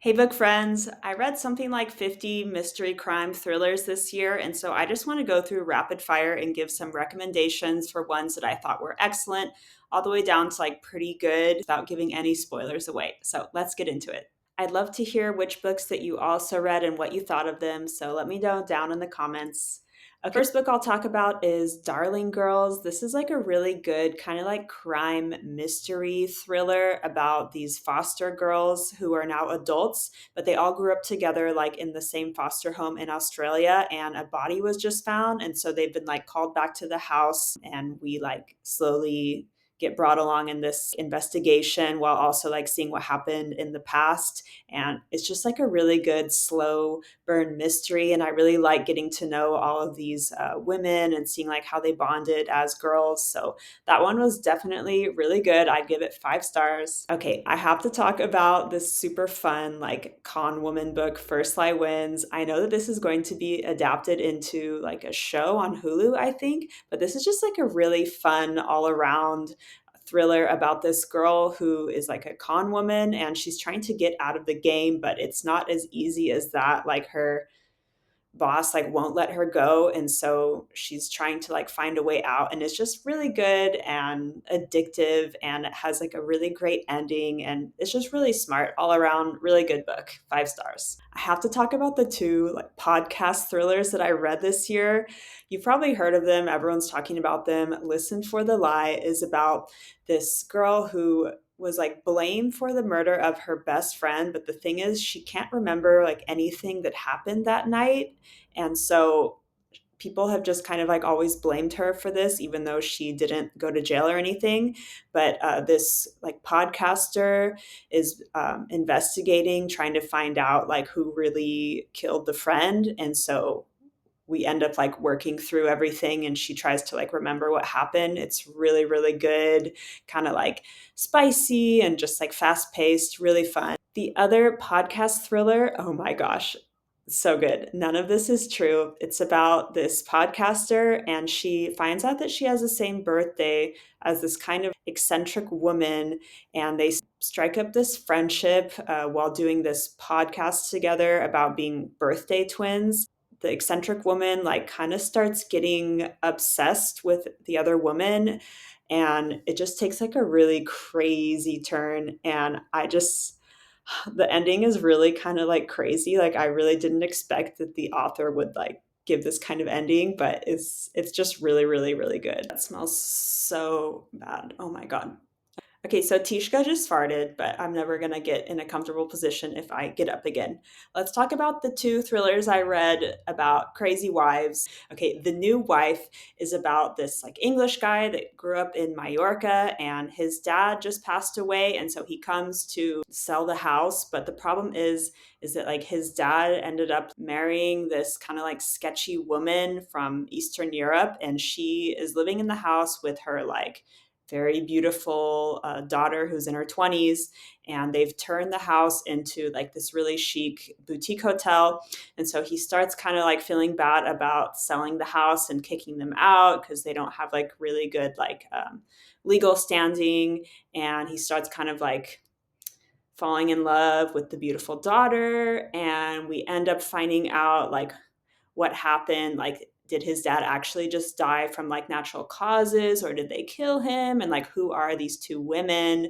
Hey, book friends. I read something like 50 mystery crime thrillers this year, and so I just want to go through rapid fire and give some recommendations for ones that I thought were excellent, all the way down to like pretty good without giving any spoilers away. So let's get into it. I'd love to hear which books that you also read and what you thought of them, so let me know down in the comments. Okay, first book I'll talk about is Darling Girls. This is like a really good kind of like crime mystery thriller about these foster girls who are now adults, but they all grew up together like in the same foster home in Australia, and a body was just found, and so they've been like called back to the house, and we like slowly get brought along in this investigation while also like seeing what happened in the past. And it's just like a really good slow burn mystery, and I really like getting to know all of these women and seeing like how they bonded as girls. So that one was definitely really good. I'd give it 5 stars. Okay, I have to talk about this super fun like con woman book, First Lie Wins. I know that this is going to be adapted into like a show on Hulu, I think, but this is just like a really fun all around thriller about this girl who is like a con woman, and she's trying to get out of the game, but it's not as easy as that. Like her boss like won't let her go, and so she's trying to like find a way out, and it's just really good and addictive, and it has like a really great ending, and it's just really smart all around. Really good book. 5 stars. I have to talk about the two like podcast thrillers that I read this year. You've probably heard of them, everyone's talking about them. Listen for the Lie is about this girl who was like blamed for the murder of her best friend, but the thing is she can't remember like anything that happened that night. And so people have just kind of like always blamed her for this, even though she didn't go to jail or anything. But this like podcaster is investigating, trying to find out like who really killed the friend. And so we end up like working through everything, and she tries to like remember what happened. It's really, really good, kind of like spicy and just like fast paced, really fun. The other podcast thriller, oh my gosh, so good. None of this is true. It's about this podcaster, and she finds out that she has the same birthday as this kind of eccentric woman, and they strike up this friendship while doing this podcast together about being birthday twins. The eccentric woman like kind of starts getting obsessed with the other woman, and it just takes like a really crazy turn, and I just the ending is really kind of like crazy. Like I really didn't expect that the author would like give this kind of ending, but it's just really, really, really good. That smells so bad. Oh my god. Okay, so Tishka just farted, but I'm never gonna get in a comfortable position if I get up again. Let's talk about the two thrillers I read about crazy wives. Okay, The New Wife is about this like English guy that grew up in Mallorca, and his dad just passed away, and so he comes to sell the house. But the problem is that like his dad ended up marrying this kind of like sketchy woman from Eastern Europe, and she is living in the house with her like very beautiful daughter who's in her 20s, and they've turned the house into like this really chic boutique hotel. And so he starts kind of like feeling bad about selling the house and kicking them out because they don't have like really good like legal standing. And he starts kind of like falling in love with the beautiful daughter, and we end up finding out like what happened. Like, did his dad actually just die from like natural causes, or did they kill him? And like, who are these two women?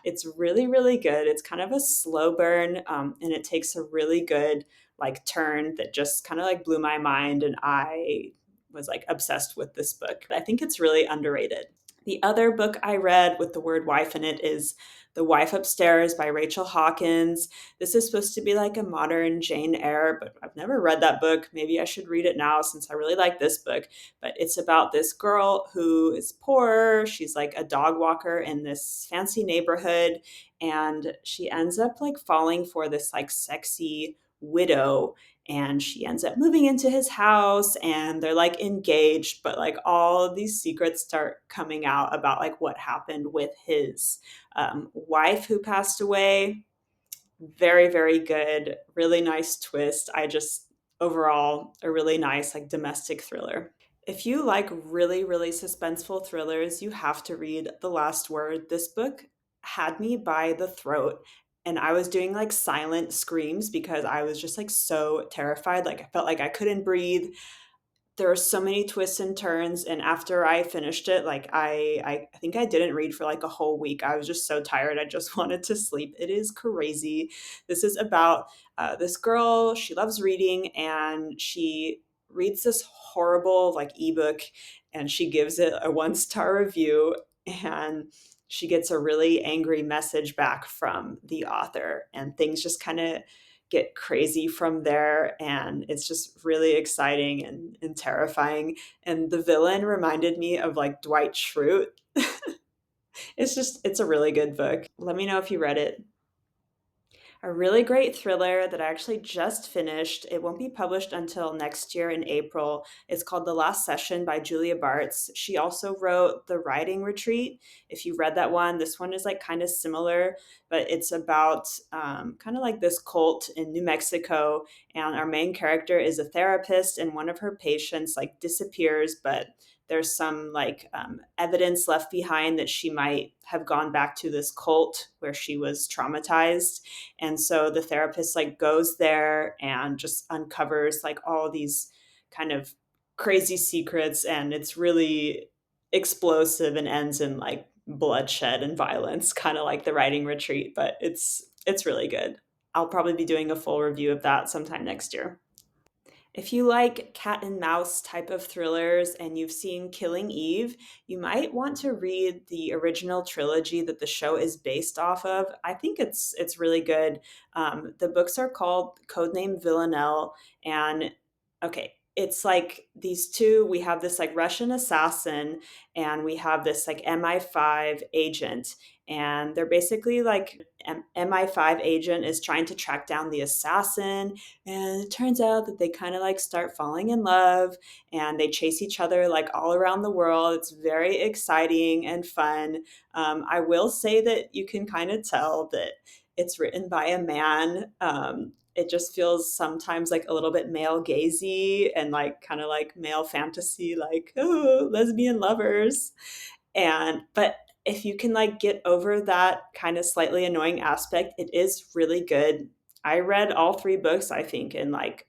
It's really, really good. It's kind of a slow burn, and it takes a really good like turn that just kind of like blew my mind. And I was like obsessed with this book. I think it's really underrated. The other book I read with the word wife in it is The Wife Upstairs by Rachel Hawkins. This is supposed to be like a modern Jane Eyre, but I've never read that book. Maybe I should read it now since I really like this book. But it's about this girl who is poor. She's like a dog walker in this fancy neighborhood, and she ends up like falling for this like sexy widow, and she ends up moving into his house, and they're like engaged, but like all of these secrets start coming out about like what happened with his wife who passed away. Very, very good, really nice twist. I just overall a really nice like domestic thriller. If you like really, really suspenseful thrillers, you have to read The Last Word. This book had me by the throat. and I was doing like silent screams because I was just like so terrified. Like I felt like I couldn't breathe. There were so many twists and turns, and after I finished it, like I think I didn't read for like a whole week. I was just so tired. I just wanted to sleep. It is crazy. This is about this girl. She loves reading, and she reads this horrible like ebook, and she gives it a 1-star review, and she gets a really angry message back from the author, and things just kind of get crazy from there, and it's just really exciting and terrifying. And the villain reminded me of like Dwight Schrute. It's a really good book. Let me know if you read it. A really great thriller that I actually just finished. It won't be published until next year in April. It's called The Last Session by Julia Bartz. She also wrote The Writing Retreat. If you read that one, this one is like kind of similar, but it's about kind of like this cult in New Mexico. And our main character is a therapist, and one of her patients like disappears, but there's some like evidence left behind that she might have gone back to this cult where she was traumatized, and so the therapist like goes there and just uncovers like all these kind of crazy secrets, and it's really explosive and ends in like bloodshed and violence, kind of like The Writing Retreat, but it's really good. I'll probably be doing a full review of that sometime next year. If you like cat and mouse type of thrillers and you've seen Killing Eve, you might want to read the original trilogy that the show is based off of. I think it's really good. The books are called Codename Villanelle, and okay, it's like these two. We have this like Russian assassin, and we have this like MI5 agent, and they're basically like MI5 agent is trying to track down the assassin, and it turns out that they kind of like start falling in love, and they chase each other like all around the world. It's very exciting and fun. I will say that you can kind of tell that it's written by a man. It just feels sometimes like a little bit male gazy and like kind of like male fantasy, like, oh, lesbian lovers. And, but if you can like get over that kind of slightly annoying aspect, it is really good. I read all 3 books, I think, in like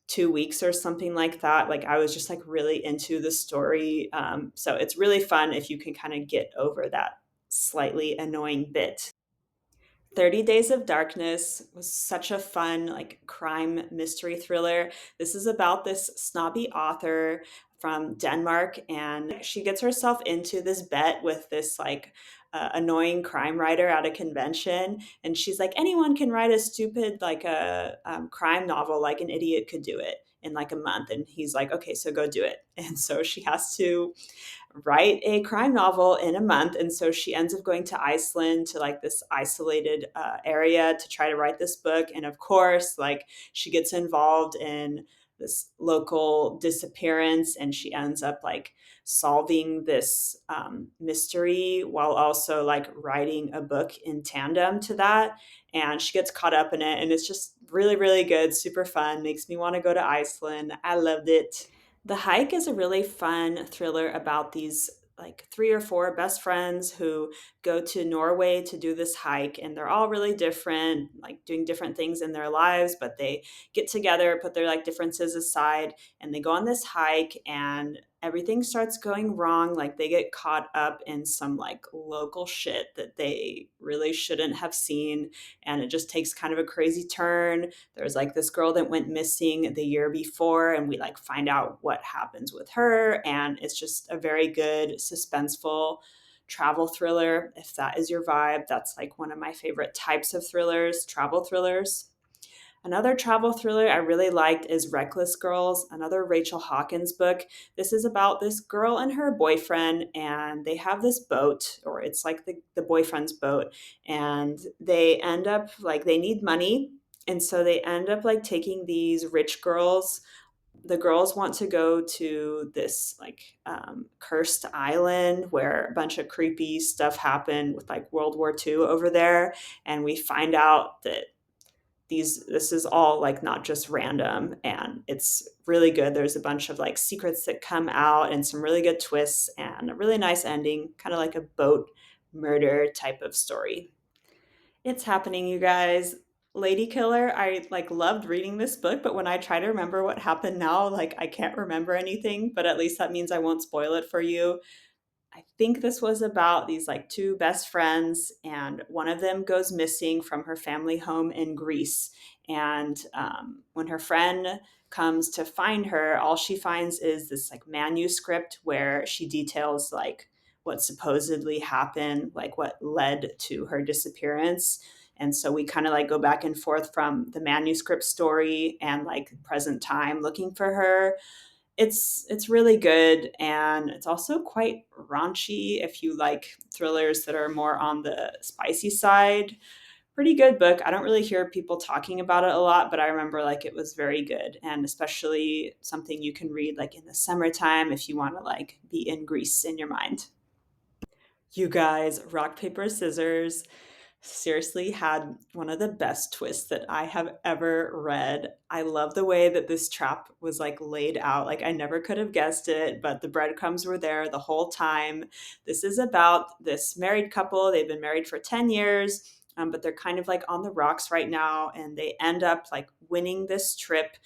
2 weeks or something like that. Like I was just like really into the story. So it's really fun if you can kind of get over that slightly annoying bit. 30 Days of Darkness was such a fun, like, crime mystery thriller. This is about this snobby author from Denmark, and she gets herself into this bet with this, like, annoying crime writer at a convention. And she's like, anyone can write a stupid, like, a crime novel, like an idiot could do it in like a month. And he's like, okay, so go do it. And so she has to write a crime novel in a month. And so she ends up going to Iceland, to like this isolated area, to try to write this book. And of course, like she gets involved in this local disappearance, and she ends up like solving this mystery while also like writing a book in tandem to that. And she gets caught up in it, and it's just really, really good, super fun, makes me want to go to Iceland. I loved it. The Hike is a really fun thriller about these like 3 or 4 best friends who go to Norway to do this hike, and they're all really different, like doing different things in their lives, but they get together, put their like differences aside, and they go on this hike, and everything starts going wrong. Like they get caught up in some like local shit that they really shouldn't have seen, and it just takes kind of a crazy turn. There's like this girl that went missing the year before, and we like find out what happens with her. And it's just a very good, suspenseful travel thriller. If that is your vibe, that's like one of my favorite types of thrillers, travel thrillers. Another travel thriller I really liked is Reckless Girls, another Rachel Hawkins book. This is about this girl and her boyfriend, and they have this boat, or it's like the boyfriend's boat, and they end up like they need money. And so they end up like taking these rich girls. The girls want to go to this like cursed island where a bunch of creepy stuff happened with like World War II over there. And we find out that this is all like not just random, and it's really good. There's a bunch of like secrets that come out, and some really good twists, and a really nice ending, kind of like a boat murder type of story. It's happening, you guys. Ladykiller, I like loved reading this book, but when I try to remember what happened now, like I can't remember anything, but at least that means I won't spoil it for you. I think this was about these like two best friends, and one of them goes missing from her family home in Greece. And when her friend comes to find her, all she finds is this like manuscript where she details like what supposedly happened, like what led to her disappearance. And so we kind of like go back and forth from the manuscript story and like present time looking for her. It's really good, and it's also quite raunchy if you like thrillers that are more on the spicy side. Pretty good book. I don't really hear people talking about it a lot, but I remember like it was very good, and especially something you can read like in the summertime if you want to like be in Greece in your mind. You guys, rock paper scissors seriously had one of the best twists that I have ever read. I love the way that this trap was like laid out. Like I never could have guessed it, but the breadcrumbs were there the whole time. This is about this married couple. They've been married for 10 years. But they're kind of like on the rocks right now, and they end up like winning this trip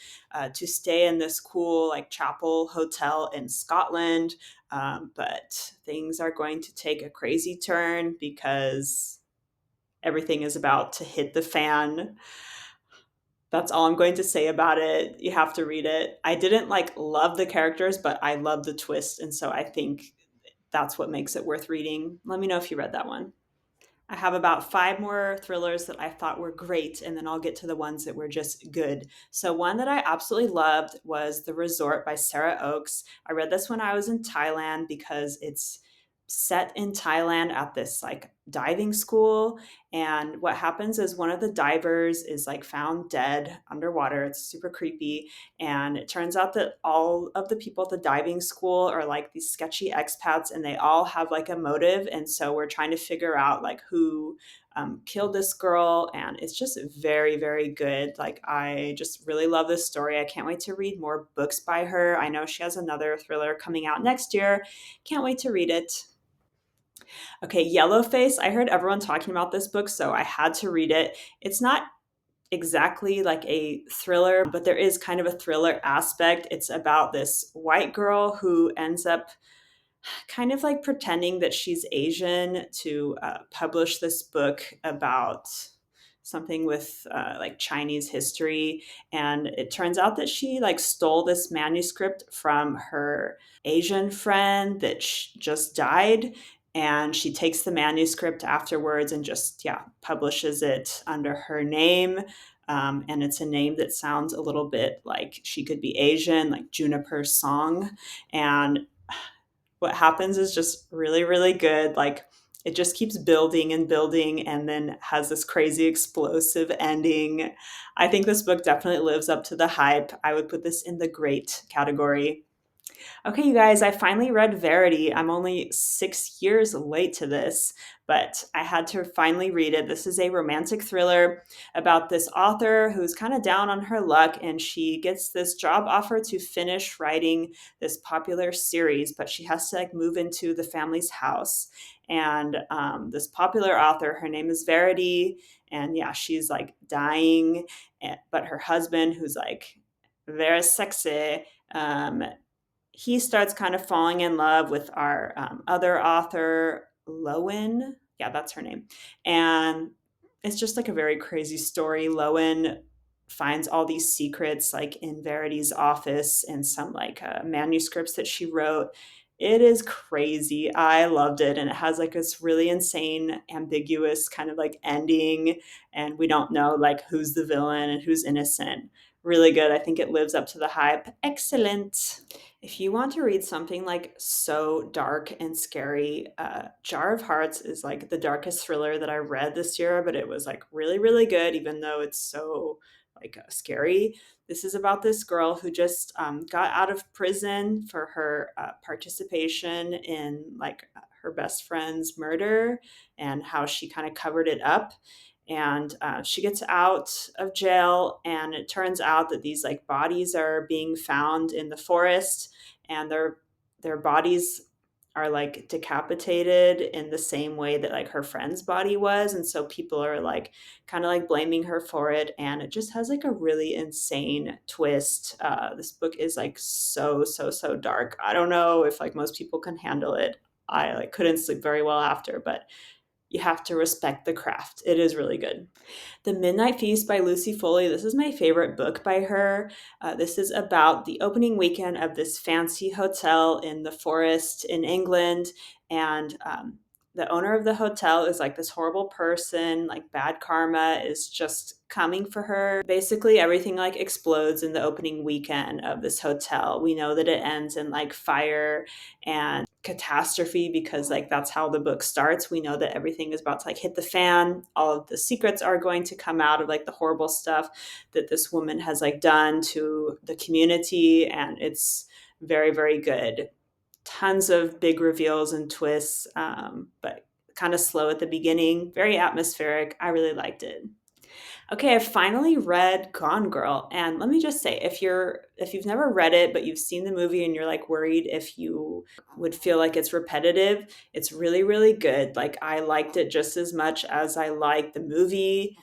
to stay in this cool like chapel hotel in Scotland. But things are going to take a crazy turn because everything is about to hit the fan. That's all I'm going to say about it. You have to read it. I didn't like love the characters, but I love the twist. And so I think that's what makes it worth reading. Let me know if you read that one. I have about five more thrillers that I thought were great, and then I'll get to the ones that were just good. So, one that I absolutely loved was The Resort by Sarah Oakes. I read this when I was in Thailand because it's set in Thailand at this like diving school. And what happens is one of the divers is like found dead underwater. It's super creepy. And it turns out that all of the people at the diving school are like these sketchy expats, and they all have like a motive. And so we're trying to figure out like who killed this girl. And it's just very, very good. Like, I just really love this story. I can't wait to read more books by her. I know she has another thriller coming out next year. Can't wait to read it. Okay, Yellowface. I heard everyone talking about this book, so I had to read it. It's not exactly like a thriller, but there is kind of a thriller aspect. It's about this white girl who ends up kind of like pretending that she's Asian to publish this book about something with like Chinese history. And it turns out that she like stole this manuscript from her Asian friend that just died. And she takes the manuscript afterwards and just, yeah, publishes it under her name. And it's a name that sounds a little bit like she could be Asian, like Juniper Song. And what happens is just really, really good. Like, it just keeps building and building and then has this crazy explosive ending. I think this book definitely lives up to the hype. I would put this in the great category. Okay, you guys, I finally read Verity. I'm only 6 years late to this, but I had to finally read it. This is a romantic thriller about this author who's kind of down on her luck, and she gets this job offer to finish writing this popular series, but she has to like move into the family's house. And this popular author, her name is Verity, and yeah, she's like dying, but her husband, who's like very sexy, um, he starts kind of falling in love with our other author, Lowen. Yeah, that's her name. And it's just like a very crazy story. Lowen finds all these secrets like in Verity's office and some like manuscripts that she wrote. It is crazy. I loved it. And it has like this really insane, ambiguous kind of like ending. And we don't know like who's the villain and who's innocent. Really good. I think it lives up to the hype. Excellent. If you want to read something like so dark and scary, Jar of Hearts is like the darkest thriller that I read this year, but it was like really, really good, even though it's so like scary. This is about this girl who just got out of prison for her participation in like her best friend's murder and how she kind of covered it up. And she gets out of jail, and it turns out that these like bodies are being found in the forest, and their bodies are like decapitated in the same way that like her friend's body was. And so people are like kind of like blaming her for it. And it just has like a really insane twist. This book is like so dark. I don't know if like most people can handle it. I like couldn't sleep very well after, but you have to respect the craft. It is really good. The Midnight Feast by Lucy Foley. This is my favorite book by her. This is about the opening weekend of this fancy hotel in the forest in England. And the owner of the hotel is like this horrible person, like bad karma is just coming for her. Basically, everything like explodes in the opening weekend of this hotel. We know that it ends in like fire and catastrophe because like that's how the book starts. We know that everything is about to like hit the fan. All of the secrets are going to come out of like the horrible stuff that this woman has like done to the community, and it's very good. Tons of big reveals and twists, but kind of slow at the beginning. Very atmospheric. I really liked it. Okay, I finally read Gone Girl, and let me just say, if you've never read it but you've seen the movie and you're like worried if you would feel like it's repetitive, it's really good. Like I liked it just as much as I liked the movie.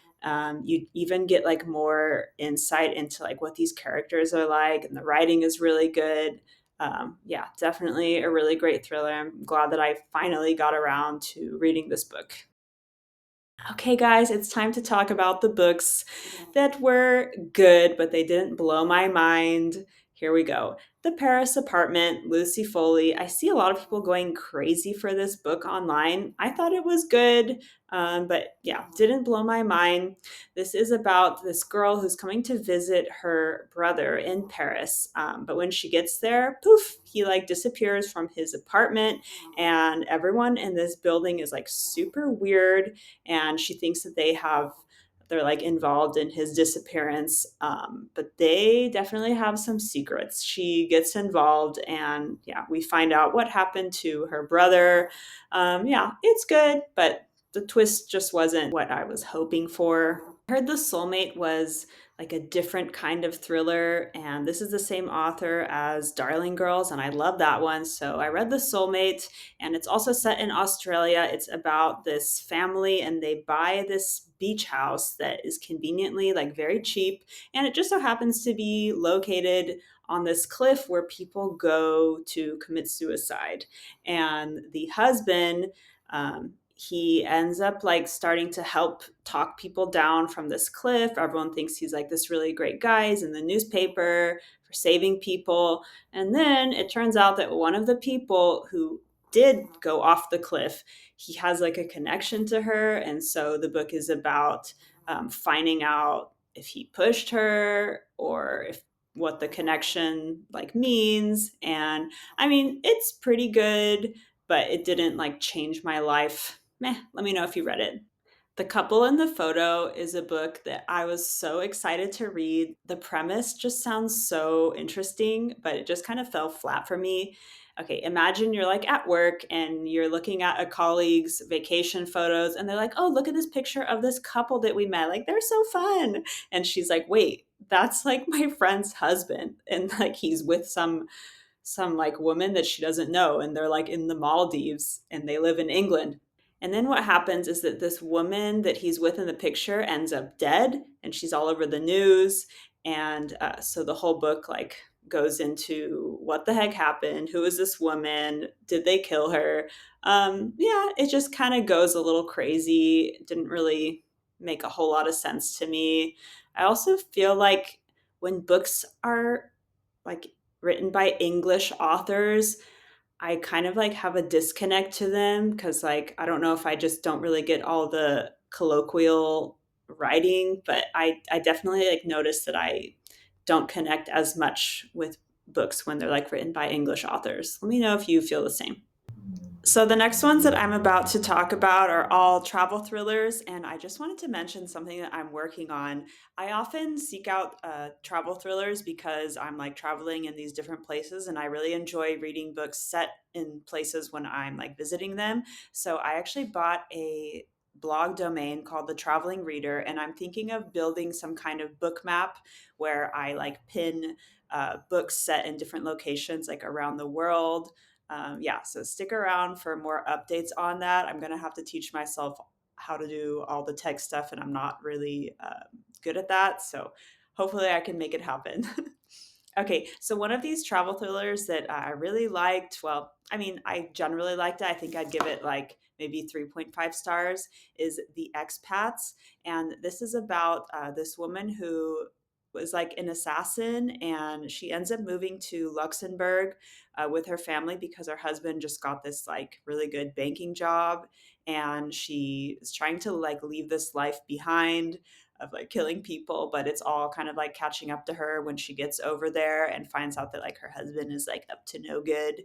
You even get like more insight into like what these characters are like, and the writing is really good. Yeah, definitely a really great thriller. I'm glad that I finally got around to reading this book. Okay, guys, it's time to talk about the books that were good, but they didn't blow my mind. Here we go. The Paris Apartment, Lucy Foley. I see a lot of people going crazy for this book online. I thought it was good, but yeah, didn't blow my mind. This is about this girl who's coming to visit her brother in Paris. But when she gets there, poof, he like disappears from his apartment, and everyone in this building is like super weird, and she thinks that they're like involved in his disappearance, but they definitely have some secrets. She gets involved, and yeah, we find out what happened to her brother. Yeah, it's good, but the twist just wasn't what I was hoping for. I heard The Soulmate was like a different kind of thriller, and this is the same author as Darling Girls, and I love that one. So I read The Soulmate, and it's also set in Australia. It's about this family, and they buy this beach house that is conveniently like very cheap, and it just so happens to be located on this cliff where people go to commit suicide. And the husband, he ends up like starting to help talk people down from this cliff. Everyone thinks he's like this really great guy. He's in the newspaper for saving people. And then it turns out that one of the people who did go off the cliff, he has like a connection to her. And so the book is about finding out if he pushed her or if what the connection like means. And I mean, it's pretty good, but it didn't like change my life. Meh, let me know if you read it. The Couple in the Photo is a book that I was so excited to read. The premise just sounds so interesting, but it just kind of fell flat for me. Okay, imagine you're like at work and you're looking at a colleague's vacation photos, and they're like, "Oh, look at this picture of this couple that we met. Like, they're so fun." And she's like, "Wait, that's like my friend's husband." And like he's with some like woman that she doesn't know, and they're like in the Maldives and they live in England. And then what happens is that this woman that he's with in the picture ends up dead, and she's all over the news. And so the whole book like goes into what the heck happened, who is this woman, did they kill her? Yeah, it just kind of goes a little crazy. It didn't really make a whole lot of sense to me. I also feel like when books are like written by English authors, I kind of like have a disconnect to them because like I don't know if I just don't really get all the colloquial writing, but I definitely like notice that I don't connect as much with books when they're like written by English authors. Let me know if you feel the same. So the next ones that I'm about to talk about are all travel thrillers, and I just wanted to mention something that I'm working on. I often seek out travel thrillers because I'm like traveling in these different places, and I really enjoy reading books set in places when I'm like visiting them. So I actually bought a blog domain called The Traveling Reader, and I'm thinking of building some kind of book map where I like pin books set in different locations like around the world, Yeah, so stick around for more updates on that. I'm going to have to teach myself how to do all the tech stuff, and I'm not really good at that. So hopefully I can make it happen. Okay, so one of these travel thrillers that I really liked, well, I mean, I generally liked it. I think I'd give it like maybe 3.5 stars, is The Expats. And this is about this woman who was like an assassin, and she ends up moving to Luxembourg with her family because her husband just got this like really good banking job, and she is trying to like leave this life behind of like killing people, but it's all kind of like catching up to her when she gets over there and finds out that like her husband is like up to no good.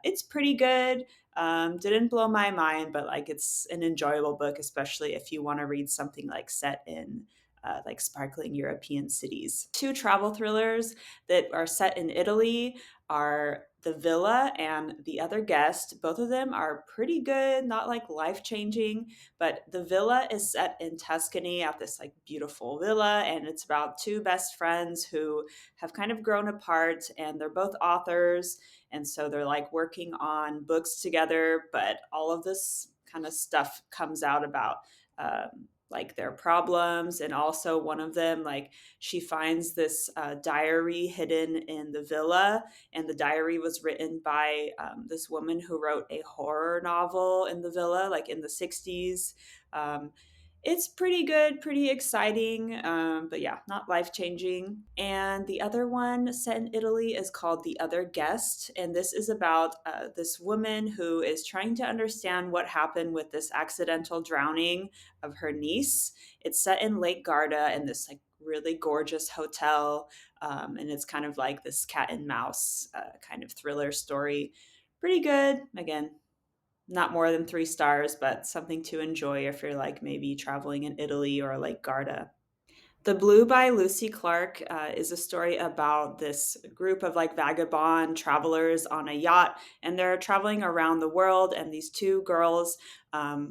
It's pretty good. Didn't blow my mind, but like it's an enjoyable book, especially if you want to read something like set in like sparkling European cities. Two travel thrillers that are set in Italy are The Villa and The Other Guest. Both of them are pretty good, not like life changing, but The Villa is set in Tuscany at this like beautiful villa, and it's about two best friends who have kind of grown apart, and they're both authors, and so they're like working on books together, but all of this kind of stuff comes out about like their problems. And also one of them, like, she finds this diary hidden in the villa, and the diary was written by this woman who wrote a horror novel in the villa like in the 60s. um, it's pretty good, pretty exciting, but yeah, not life changing. And the other one set in Italy is called The Other Guest. And this is about this woman who is trying to understand what happened with this accidental drowning of her niece. It's set in Lake Garda in this like really gorgeous hotel. And it's kind of like this cat and mouse kind of thriller story. Pretty good. Again, not more than 3 stars, but something to enjoy if you're like maybe traveling in Italy or like Garda. The Blue by Lucy Clark is a story about this group of like vagabond travelers on a yacht, and they're traveling around the world. And these two girls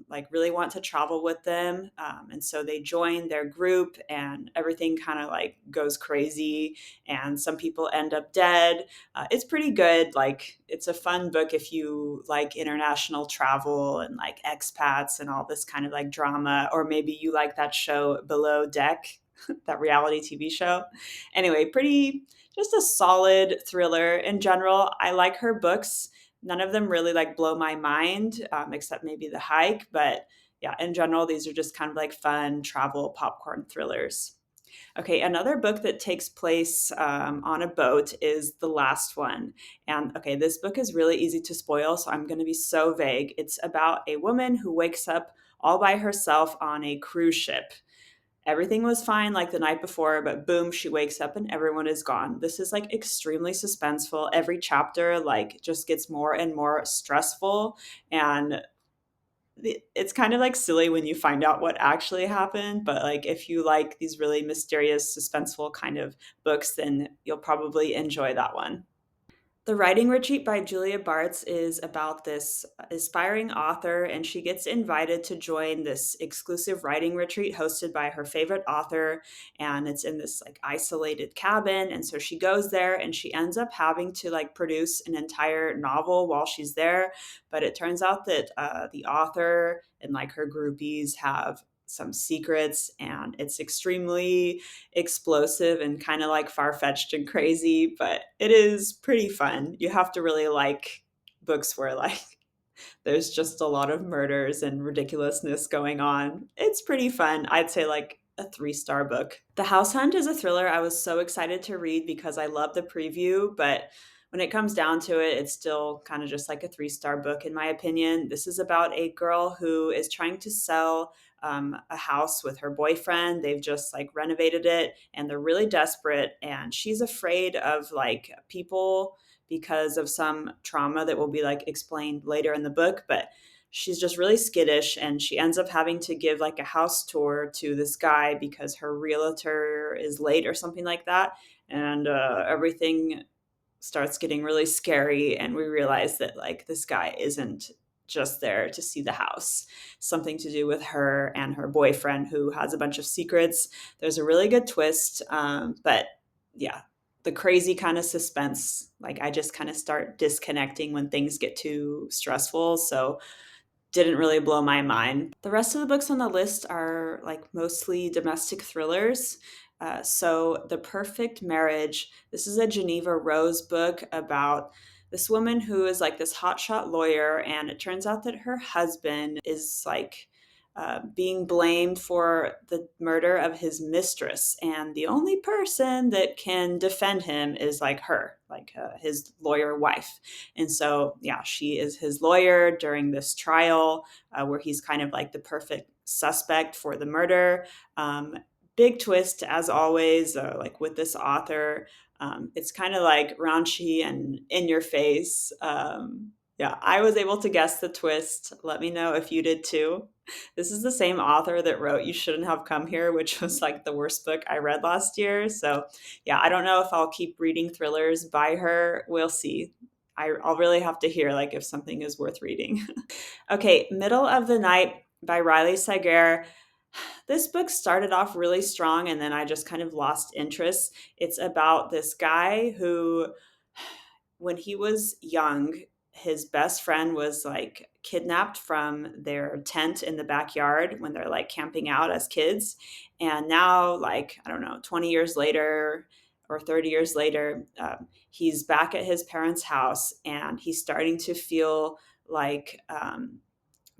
like really want to travel with them, and so they join their group, and everything kind of like goes crazy, and some people end up dead. It's pretty good. Like it's a fun book if you like international travel and like expats and all this kind of like drama, or maybe you like that show Below Deck, that reality TV show. Anyway, pretty, just a solid thriller in general. I like her books. None of them really like blow my mind, except maybe The Hike. But yeah, in general, these are just kind of like fun travel popcorn thrillers. Okay, another book that takes place on a boat is the last one. And okay, this book is really easy to spoil, so I'm going to be so vague. It's about a woman who wakes up all by herself on a cruise ship. Everything was fine like the night before, but boom, she wakes up and everyone is gone. This is like extremely suspenseful. Every chapter like just gets more and more stressful, and it's kind of like silly when you find out what actually happened, but like if you like these really mysterious, suspenseful kind of books, then you'll probably enjoy that one. The Writing Retreat by Julia Bartz is about this aspiring author, and she gets invited to join this exclusive writing retreat hosted by her favorite author. And it's in this like isolated cabin. And so she goes there, and she ends up having to like produce an entire novel while she's there. But it turns out that the author and like her groupies have some secrets, and it's extremely explosive and kind of like far-fetched and crazy, but it is pretty fun. You have to really like books where like there's just a lot of murders and ridiculousness going on. It's pretty fun. I'd say like a 3-star book. The House Hunt is a thriller I was so excited to read because I love the preview, but when it comes down to it, it's still kind of just like a 3-star book, in my opinion. This is about a girl who is trying to sell a house with her boyfriend. They've just like renovated it, and they're really desperate. And she's afraid of like people because of some trauma that will be like explained later in the book. But she's just really skittish, and she ends up having to give like a house tour to this guy because her realtor is late or something like that. And everything starts getting really scary, and we realize that like this guy isn't just there to see the house. Something to do with her and her boyfriend, who has a bunch of secrets. There's a really good twist, but yeah, the crazy kind of suspense. Like I just kind of start disconnecting when things get too stressful. So didn't really blow my mind. The rest of the books on the list are like mostly domestic thrillers. So, The Perfect Marriage. This is a Geneva Rose book about this woman who is like this hotshot lawyer, and it turns out that her husband is like being blamed for the murder of his mistress. And the only person that can defend him is like her, like his lawyer wife. And so, yeah, she is his lawyer during this trial where he's kind of like the perfect suspect for the murder. Big twist, as always, like with this author. It's kind of like raunchy and in your face. Yeah, I was able to guess the twist. Let me know if you did too. This is the same author that wrote You Shouldn't Have Come Here, which was like the worst book I read last year. So, yeah, I don't know if I'll keep reading thrillers by her. We'll see. I'll really have to hear like if something is worth reading. Okay, Middle of the Night by Riley Sager. This book started off really strong and then I just kind of lost interest. It's about this guy who, when he was young, his best friend was like kidnapped from their tent in the backyard when they're like camping out as kids. And now, like, I don't know, 20 years later or 30 years later, he's back at his parents' house and he's starting to feel like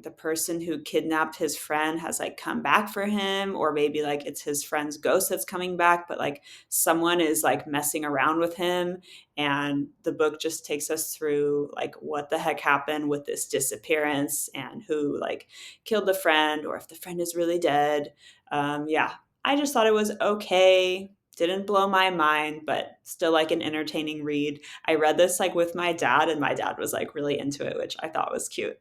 the person who kidnapped his friend has like come back for him, or maybe like it's his friend's ghost that's coming back, but like someone is like messing around with him. And the book just takes us through like what the heck happened with this disappearance and who like killed the friend, or if the friend is really dead. Yeah, I just thought it was okay. Didn't blow my mind, but still like an entertaining read. I read this like with my dad, and my dad was like really into it, which I thought was cute.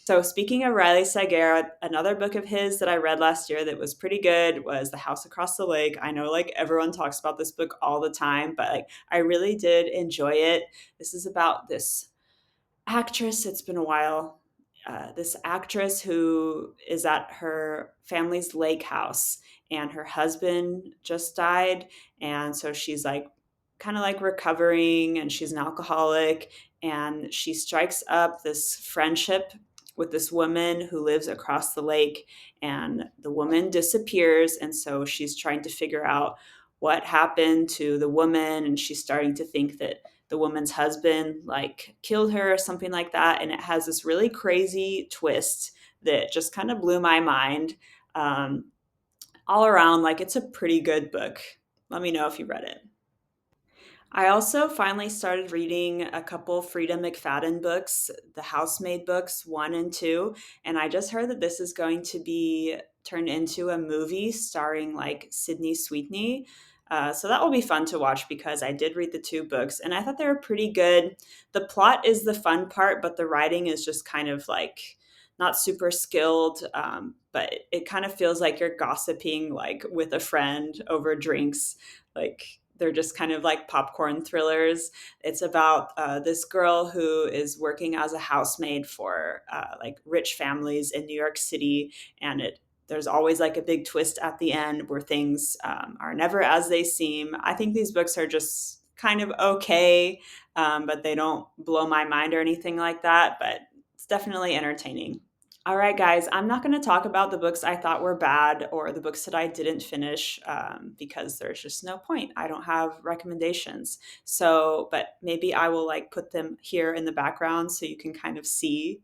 So, speaking of Riley Sager, another book of his that I read last year that was pretty good was The House Across the Lake. I know like everyone talks about this book all the time, but like I really did enjoy it. This is about this actress. It's been a while. This actress who is at her family's lake house, and her husband just died. And so she's like kind of like recovering, and she's an alcoholic. And she strikes up this friendship with this woman who lives across the lake, and the woman disappears. And so she's trying to figure out what happened to the woman, and she's starting to think that the woman's husband like killed her or something like that. And it has this really crazy twist that just kind of blew my mind. Um, all around, like it's a pretty good book. Let me know if you read it. I also finally started reading a couple Frida McFadden books, the Housemaid books, 1 and 2. And I just heard that this is going to be turned into a movie starring like Sydney Sweetney. So that will be fun to watch because I did read the 2 books and I thought they were pretty good. The plot is the fun part, but the writing is just kind of like not super skilled. But it kind of feels like you're gossiping like with a friend over drinks. Like they're just kind of like popcorn thrillers. It's about this girl who is working as a housemaid for like rich families in New York City, and there's always like a big twist at the end where things are never as they seem. I think these books are just kind of okay, but they don't blow my mind or anything like that. But it's definitely entertaining. All right, guys, I'm not going to talk about the books I thought were bad or the books that I didn't finish because there's just no point. I don't have recommendations. So, but maybe I will like put them here in the background so you can kind of see.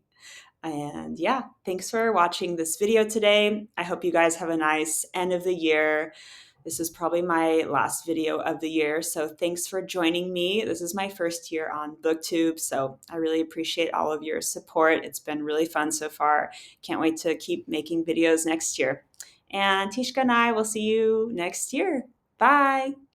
And yeah, thanks for watching this video today. I hope you guys have a nice end of the year. This is probably my last video of the year, so thanks for joining me. This is my first year on BookTube, so I really appreciate all of your support. It's been really fun so far. Can't wait to keep making videos next year. And Tishka and I will see you next year. Bye!